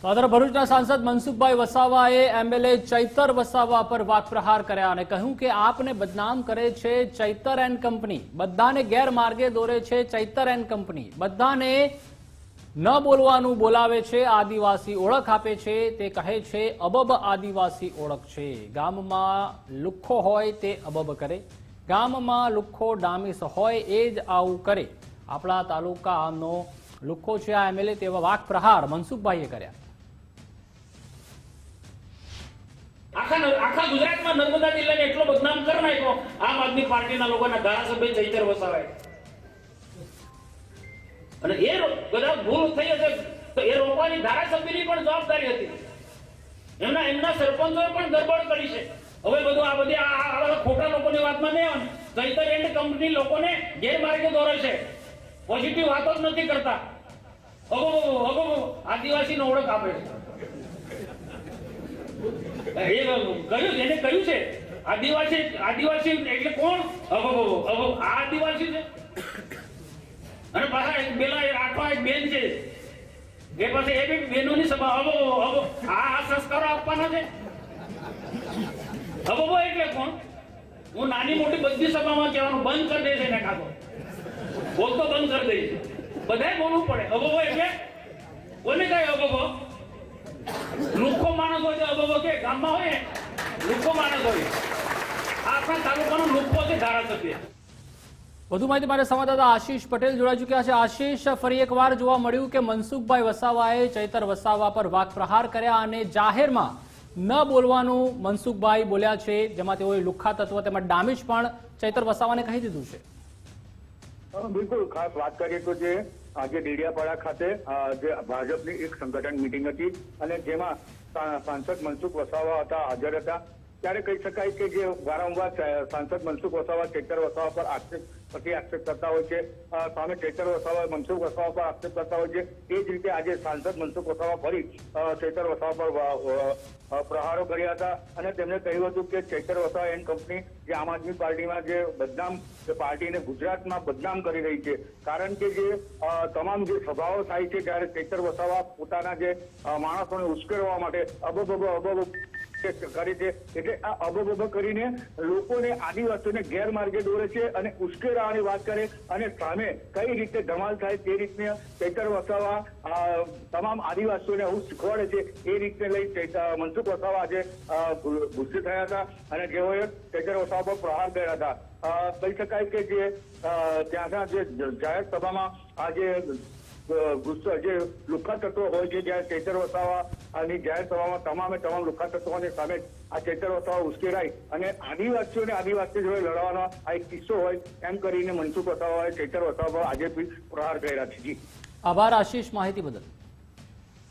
તો આ તરફ ભરૂચના સાંસદ મનસુખભાઈ વસાવાએ એમએલએ ચૈતર વસાવા પર વાકપ્રહાર કર્યા અને કહ્યું કે આપને બદનામ કરે છે ચૈતર એન્ડ કંપની, બધાને ગેરમાર્ગે દોરે છે ચૈતર એન્ડ કંપની, બધાને ન બોલવાનું બોલાવે છે, આદિવાસી ઓળખ આપે છે, તે કહે છે અબબ આદિવાસી ઓળખ છે, ગામમાં લુખ્ખો હોય તે અબબ કરે, ગામમાં લુખ્ખો ડામીસ હોય એ જ આવું કરે, આપણા તાલુકાનો લુખ્ખો છે આ એમએલએ, તેવા વાકપ્રહાર મનસુખભાઈએ કર્યા. આખા ગુજરાતમાં નર્મદા જિલ્લાને એટલો બદનામ કરી નાખ્યો આમ આદમી પાર્ટીના લોકોના ધારાસભ્ય ચૈતર વસાવાએ. અને એ બધા ભૂલ થઈ હશે તો એ રોકવાની ધારાસભ્યની પણ જવાબદારી હતી. એમના સરપંચોએ પણ ગરબડ કરી છે. હવે બધું આ બધી આ ખોટા લોકોની વાતમાં નહીં આવે. ચૈતર એન્ડ કંપની લોકોને ગેરમાર્ગે દોરે છે, પોઝિટિવ વાતો જ નથી કરતા. આદિવાસીનો ઓળખ આપે છે. એને કહ્યું છે આદિવાસી એટલે કોણ? આદિવાસી છે. અને પાછા પેલા આઠવા એક બેન છે એ પાસે એ બી બહેનોની સભા આ સંસ્કારો આપવાના છે. એટલે કોણ? હું નાની મોટી બધી સભામાં કહેવાનું બંધ કરી દે છે ને, કાતો બોલતો બંધ કરી દઈશ. બધાએ બોલવું પડે. એટલે કોને કહે લુખ્ખો માણસ હોય તો અબબો કે ગામમાં હોય લુખ્ખો માણસ હોય. આખા તાલુકાનો લુખ્ખો છે ધારાસભ્ય. વધુ માહિતી માટે સંવાદદાતા આશીષ પટેલ જોડાઈ ચૂક્યા છે. આશીષ, ફરી એકવાર જોવા મળ્યું કે મનસુખભાઈ વસાવાએ ચૈતર વસાવા પર વાકપ્રહાર કર્યા અને જાહેરમાં ન બોલવાનું મનસુખભાઈ બોલ્યા છે, જેમાં તેઓએ લુખ્ખા તત્વ તેમજ ડામીશ પણ ચૈતર વસાવાને કહી દીધું છે. બિલકુલ, ખાસ વાત કરીએ તો જે આજે ડેડિયાપાડા ખાતે જે ભાજપની એક સંગઠન મિટિંગ હતી અને જેમાં સાંસદ મનસુખ વસાવા હાજર હતા. ત્યારે કહી શકાય કે જે વારંવાર સાંસદ મનસુખ વસાવા ચૈતર વસાવા પર આક્ષેપ કરતા હોય છે, સામે ચૈતર વસાવા મનસુખ વસાવા પર આક્ષેપ કરતા હોય છે. એ જ રીતે આજે સાંસદ મનસુખ વસાવા ફરી ચૈતર વસાવા પર પ્રહારો કર્યા હતા અને તેમણે કહ્યું હતું કે ચૈતર વસાવા એન્ડ કંપની જે આમ આદમી પાર્ટીમાં જે બદનામ પાર્ટીને ગુજરાતમાં બદનામ કરી રહી છે. કારણ કે જે તમામ જે સભાઓ થાય છે ત્યારે ચૈતર વસાવા પોતાના જે માણસોને ઉશ્કેરવા માટે અબબ કરી છે. એટલે આ અબબ કરીને લોકોને આદિવાસીઓને ગેરમાર્ગે દોરે છે અને ઉશ્કેરવાની વાત કરે અને સામે કઈ રીતે ધમાલ થાય તે રીતને ચૈતર વસાવા તમામ આદિવાસીઓને આવું શીખવાડે છે. એ રીતને લઈ મનસુખ વસાવા આજે ગુસ્સે થયા હતા અને જેઓએ ચૈતર વસાવા પર પ્રહાર કર્યા હતા. કહી શકાય કે જે ત્યાંના જે જાહેર સભામાં આજે ગુસ્સો જે લુખ્ખા તત્વો હોય છે, જ્યારે ચૈતર વસાવાની જાહેર સભામાં તમામ લુખ્ખા તત્વોની સામે આ ચૈતર વસાવા ઉશ્કેરાય અને આદિવાસીઓ જોડે લડવાનો આ એક કિસ્સો હોય એમ કરીને મનસુખ વસાવાએ ચૈતર વસાવા પર આજે પ્રહાર કર્યા છે. જી આભાર આશીષ, માહિતી બદલ.